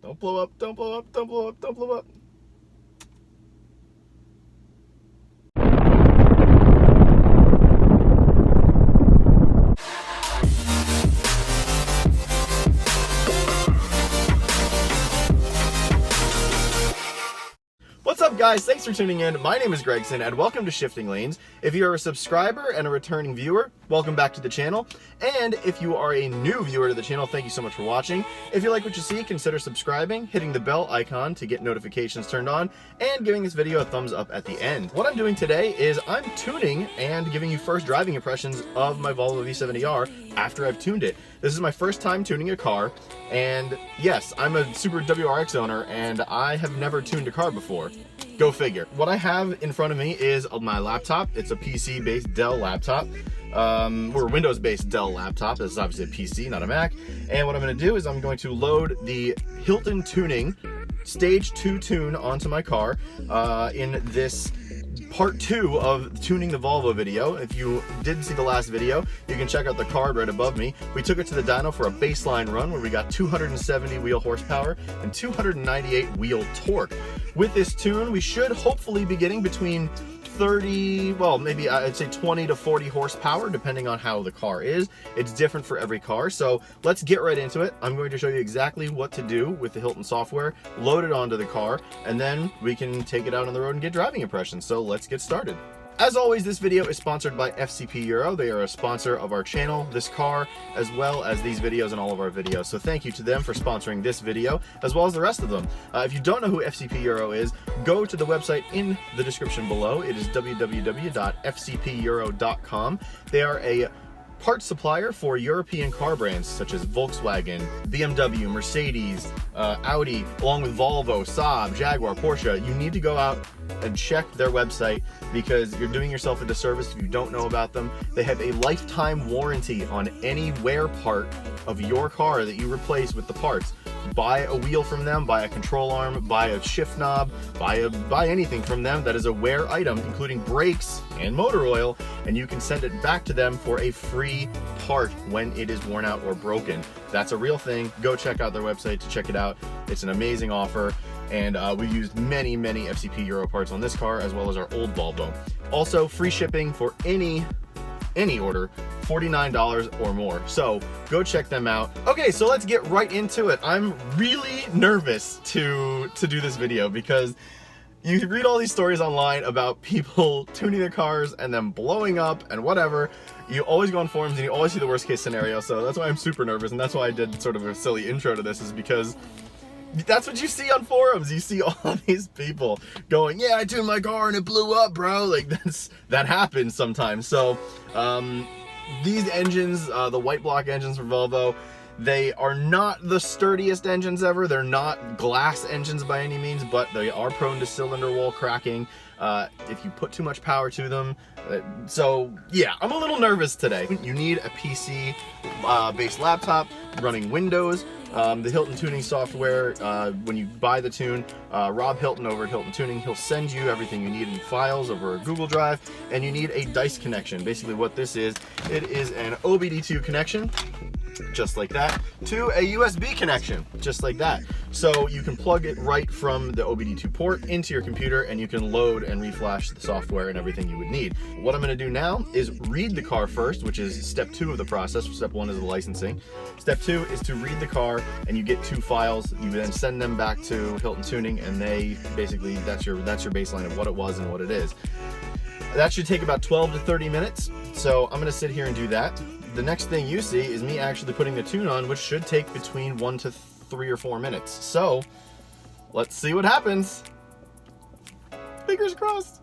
Don't blow up, don't blow up, don't blow up, don't blow up. What's up, guys? Thanks for tuning in. My name is Gregson and welcome to Shifting Lanes. If you're a subscriber and a returning viewer, welcome back to the channel. And if you are a new viewer to the channel, thank you so much for watching. If you like what you see, consider subscribing, hitting the bell icon to get notifications turned on, and giving this video a thumbs up at the end. What I'm doing today is I'm tuning and giving you first driving impressions of my Volvo V70R after I've tuned it. This is my first time tuning a car, and yes, I'm a Subaru WRX owner and I have never tuned a car before. Go figure. What I have in front of me is my laptop. It's a PC-based Dell laptop, or Windows-based Dell laptop. This is obviously a PC, not a Mac. And what I'm going to do is I'm going to load the Hilton Tuning Stage 2 tune onto my car in this part 2 of tuning the Volvo video. If you didn't see the last video, you can check out the card right above me. We took it to the dyno for a baseline run where we got 270 wheel horsepower and 298 wheel torque. With this tune, we should hopefully be getting between 30, well, maybe I'd say 20 to 40 horsepower, depending on how the car is. It's different for every car, so let's get right into it. I'm going to show you exactly what to do with the Hilton software, load it onto the car, and then we can take it out on the road and get driving impressions. So let's get started. As always, this video is sponsored by FCP Euro. They are a sponsor of our channel, this car, as well as these videos and all of our videos. So thank you to them for sponsoring this video, as well as the rest of them. If you don't know who FCP Euro is, go to the website in the description below. It is www.fcpeuro.com. They are a parts supplier for European car brands such as Volkswagen, BMW, Mercedes, Audi, along with Volvo, Saab, Jaguar, Porsche. You need to go out and check their website because you're doing yourself a disservice if you don't know about them. They have a lifetime warranty on any wear part of your car that you replace with the parts. Buy a wheel from them, buy a control arm, buy a shift knob, buy anything from them that is a wear item, including brakes and motor oil, and you can send it back to them for a free part when it is worn out or broken. That's a real thing. Go check out their website to check it out. It's an amazing offer, and we used many FCP Euro parts on this car as well as our old Volvo. Also, free shipping for any order, $49 or more. So go check them out. Okay, so let's get right into it. I'm really nervous to do this video because you read all these stories online about people tuning their cars and then blowing up and whatever. You always go on forums and you always see the worst case scenario. So that's why I'm super nervous, and that's why I did sort of a silly intro to this, is because that's what you see on forums. You see all these people going, yeah, I tuned my car and it blew up, bro. Like that happens sometimes. So these engines, the white block engines from Volvo, they are not the sturdiest engines ever. They're not glass engines by any means, but they are prone to cylinder wall cracking if you put too much power to them. So yeah, I'm a little nervous today. You need a PC based laptop running Windows. The Hilton tuning software, when you buy the tune, Rob Hilton over at Hilton Tuning, he'll send you everything you need in files over a Google Drive, and you need a DICE connection. Basically what this is, it is an OBD2 connection, just like that, to a USB connection, just like that. So you can plug it right from the OBD2 port into your computer, and you can load and reflash the software and everything you would need. What I'm going to do now is read the car first, which is step 2 of the process. Step 1 is the licensing. Step 2 is to read the car, and you get 2 files. You then send them back to Hilton Tuning, and they basically, that's your baseline of what it was and what it is. That should take about 12 to 30 minutes. So I'm going to sit here and do that. The next thing you see is me actually putting the tune on, which should take between 1 to 3 or 4 minutes. So let's see what happens. Fingers crossed.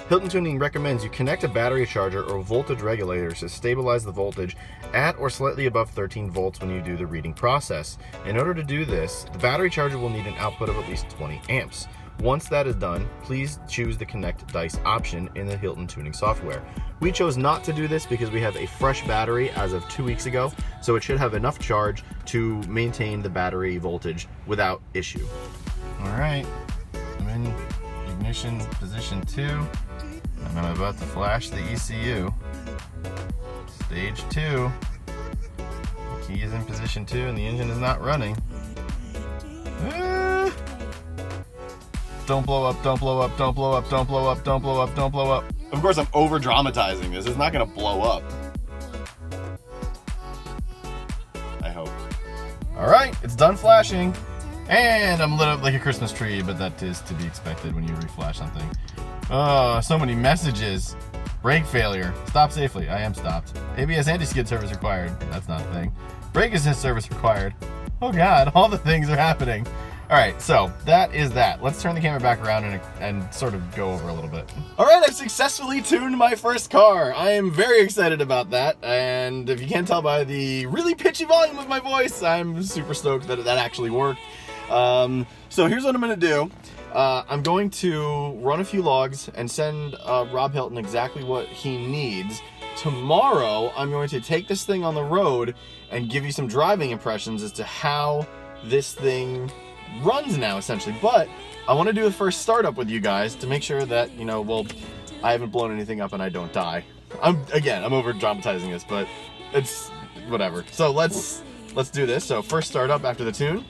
Hilton Tuning recommends you connect a battery charger or voltage regulator to stabilize the voltage at or slightly above 13 volts when you do the reading process. In order to do this, the battery charger will need an output of at least 20 amps. Once that is done, please choose the Connect DICE option in the Hilton Tuning software. We chose not to do this because we have a fresh battery as of 2 weeks ago, so it should have enough charge to maintain the battery voltage without issue. All right, I'm in ignition position 2, and I'm about to flash the ECU. Stage 2. The key is in position 2 and the engine is not running. don't blow up, don't blow up, don't blow up, don't blow up, don't blow up, don't blow up. Of course, I'm over dramatizing this. It's not gonna blow up. I hope. All right, it's done flashing. And I'm lit up like a Christmas tree, but that is to be expected when you reflash something. Oh, so many messages. Brake failure. Stop safely. I am stopped. ABS anti-skid service required. That's not a thing. Brake assist service required. Oh God, all the things are happening. All right, so that is that. Let's turn the camera back around and sort of go over a little bit. All right, I've successfully tuned my first car. I am very excited about that. And if you can't tell by the really pitchy volume of my voice, I'm super stoked that that actually worked. So here's what I'm gonna do. I'm going to run a few logs and send Rob Hilton exactly what he needs. Tomorrow, I'm going to take this thing on the road and give you some driving impressions as to how this thing runs now, essentially. But I want to do a first startup with you guys to make sure that, you know, well, I haven't blown anything up and I don't die. I'm over dramatizing this, but it's whatever. So let's do this. So first startup after the tune.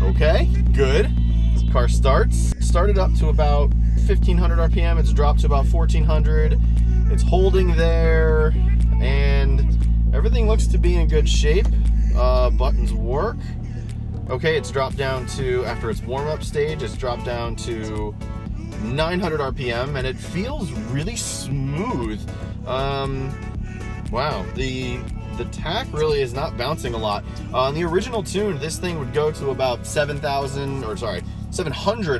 Okay, good. Car starts. Started up to about 1500 RPM. It's dropped to about 1400. It's holding there, and everything looks to be in good shape. Buttons work. Okay, it's dropped down to, after its warm-up stage, it's dropped down to 900 RPM, and it feels really smooth. Wow, the tack really is not bouncing a lot. On the original tune, this thing would go to about 700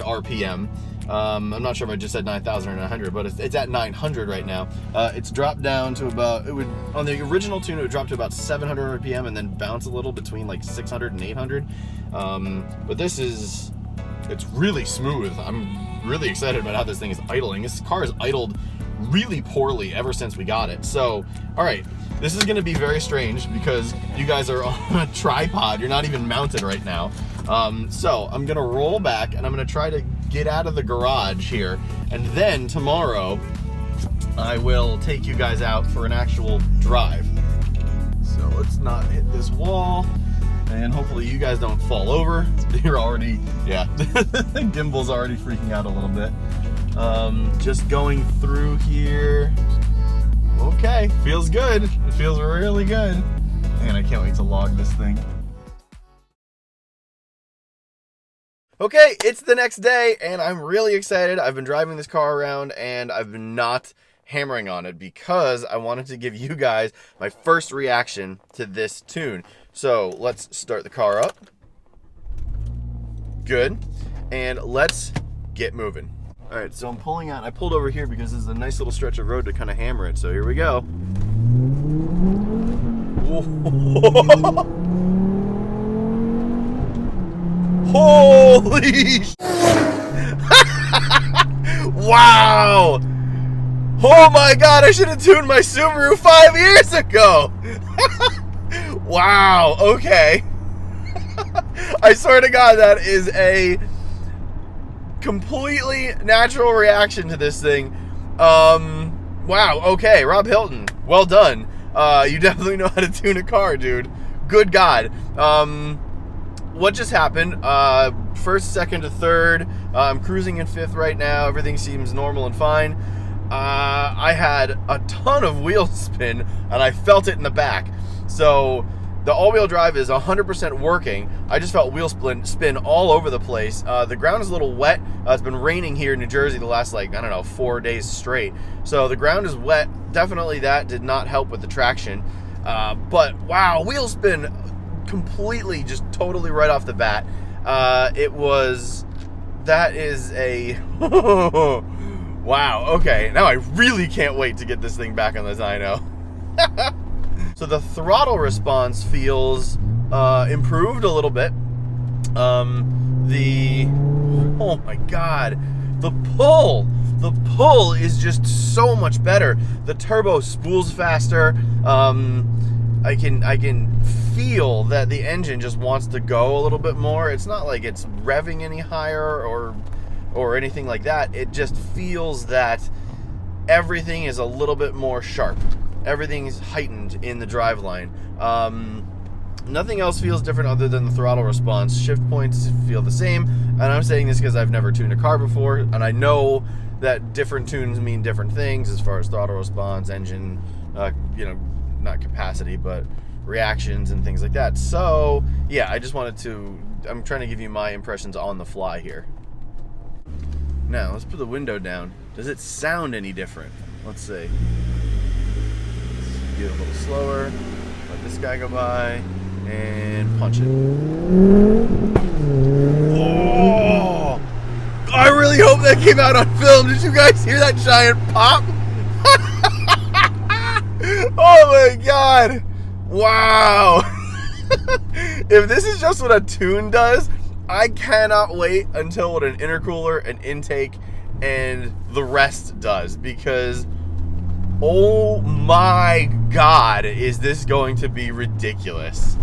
RPM. I'm not sure if I just said 9,000 or 900, but it's at 900 right now. It's dropped down to about, on the original tune, it would drop to about 700 RPM and then bounce a little between like 600 and 800. But it's really smooth. I'm really excited about how this thing is idling. This car has idled really poorly ever since we got it. So, all right, this is gonna be very strange because you guys are on a tripod. You're not even mounted right now. So I'm gonna roll back and I'm gonna try to get out of the garage here. And then tomorrow, I will take you guys out for an actual drive. So let's not hit this wall. And hopefully you guys don't fall over. You're already, yeah, the gimbal's already freaking out a little bit. Just going through here. Okay, feels good. It feels really good. Man, I can't wait to log this thing. Okay, it's the next day, and I'm really excited. I've been driving this car around, and I've been not hammering on it because I wanted to give you guys my first reaction to this tune. So let's start the car up. Good. And let's get moving. All right, so I'm pulling out. I pulled over here because this is a nice little stretch of road to kind of hammer it. So here we go. Holy wow! Oh my God, I should have tuned my Subaru 5 years ago. Wow, okay. I swear to God, that is a completely natural reaction to this thing. Wow, okay, Rob Hilton, well done. You definitely know how to tune a car, dude. Good God. What just happened? First, second to third. I'm cruising in fifth right now. Everything seems normal and fine. I had a ton of wheel spin, and I felt it in the back. So the all-wheel drive is 100% working. I just felt wheel spin all over the place. The ground is a little wet. It's been raining here in New Jersey the last, 4 days straight. So the ground is wet. Definitely that did not help with the traction. But wow, wheel spin completely, just totally right off the bat. That is a wow. Okay, now I really can't wait to get this thing back on the dyno. So the throttle response feels improved a little bit. Oh my God, the pull is just so much better. The turbo spools faster. I can feel that the engine just wants to go a little bit more. It's not like it's revving any higher or anything like that. It just feels that everything is a little bit more sharp. Everything is heightened in the driveline. Nothing else feels different other than the throttle response. Shift points feel the same, and I'm saying this because I've never tuned a car before, and I know that different tunes mean different things as far as throttle response, engine, not capacity, but reactions and things like that. So, yeah, I just wanted to, I'm trying to give you my impressions on the fly here. Now, let's put the window down. Does it sound any different? Let's see. Let's get a little slower. Let this guy go by. And punch it. Oh! I really hope that came out on film. Did you guys hear that giant pop? Oh my god! Wow! If this is just what a tune does, I cannot wait until what an intercooler, an intake, and the rest does, because oh my god, is this going to be ridiculous.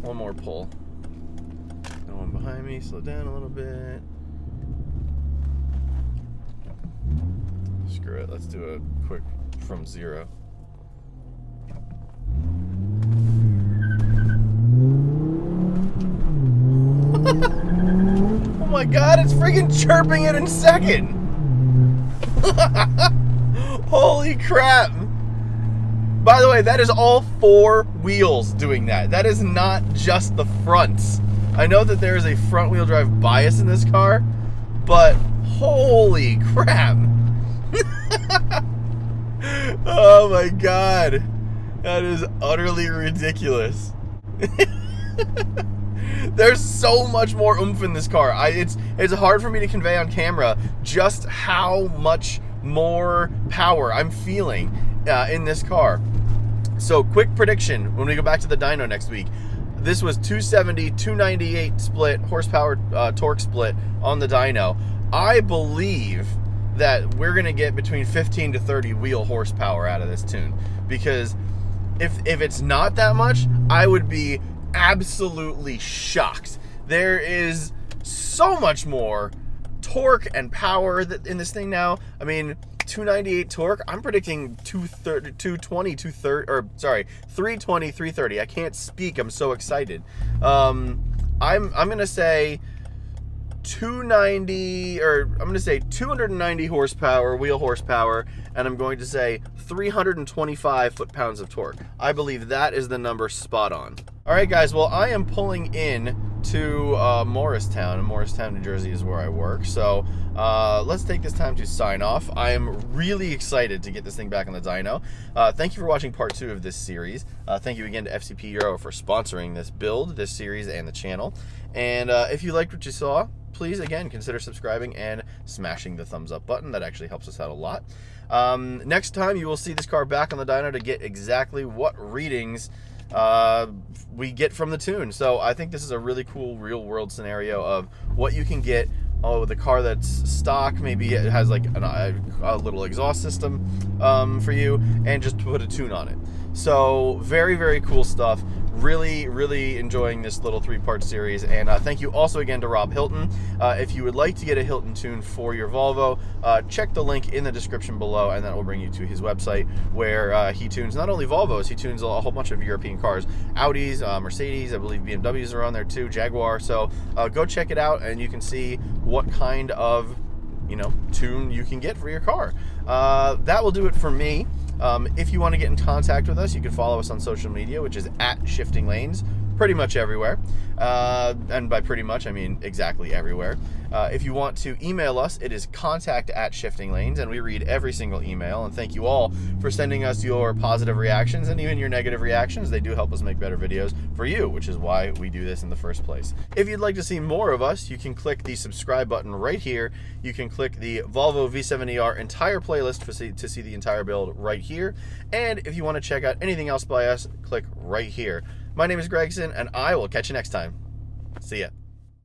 One more pull. No one behind me, slow down a little bit. Screw it, let's do a quick from 0. Oh my god, it's freaking chirping it in second! Holy crap! By the way, that is all 4 wheels doing that. That is not just the fronts. I know that there is a front wheel drive bias in this car, but holy crap! Oh my god. That is utterly ridiculous. There's so much more oomph in this car. It's hard for me to convey on camera just how much more power I'm feeling in this car. So, quick prediction when we go back to the dyno next week. This was 270, 298 split, horsepower torque split on the dyno. I believe that we're going to get between 15 to 30 wheel horsepower out of this tune. Because if it's not that much, I would be absolutely shocked. There is so much more torque and power in this thing now. I mean, 298 torque, I'm predicting 320, 330. I can't speak, I'm so excited. I'm gonna say 290 horsepower, wheel horsepower, and I'm going to say 325 foot-pounds of torque. I believe that is the number spot on. All right, guys, well, I am pulling in to Morristown, and Morristown, New Jersey is where I work. So let's take this time to sign off. I am really excited to get this thing back on the dyno. Thank you for watching part 2 of this series. Thank you again to FCP Euro for sponsoring this build, this series, and the channel. And if you liked what you saw, please, again, consider subscribing and smashing the thumbs up button. That actually helps us out a lot. Next time, you will see this car back on the dyno to get exactly what readings we get from the tune. So I think this is a really cool real-world scenario of what you can get with a car that's stock. Maybe it has like a little exhaust system for you, and just put a tune on it. So very, very cool stuff. Really, really enjoying this little 3-part series. And thank you also again to Rob Hilton. If you would like to get a Hilton tune for your Volvo, check the link in the description below, and that will bring you to his website, where he tunes not only Volvos, he tunes a whole bunch of European cars, Audis, Mercedes, I believe BMWs are on there too, Jaguar. So go check it out, and you can see what kind of tune you can get for your car. That will do it for me. If you want to get in contact with us, you can follow us on social media, which is @ShiftingLanes, pretty much everywhere. And by pretty much, I mean exactly everywhere. If you want to email us, it is contact@ShiftingLanes, and we read every single email. And thank you all for sending us your positive reactions and even your negative reactions. They do help us make better videos for you, which is why we do this in the first place. If you'd like to see more of us, you can click the subscribe button right here. You can click the Volvo V70R entire playlist to see the entire build right here. And if you want to check out anything else by us, click right here. My name is Gregson, and I will catch you next time. See ya.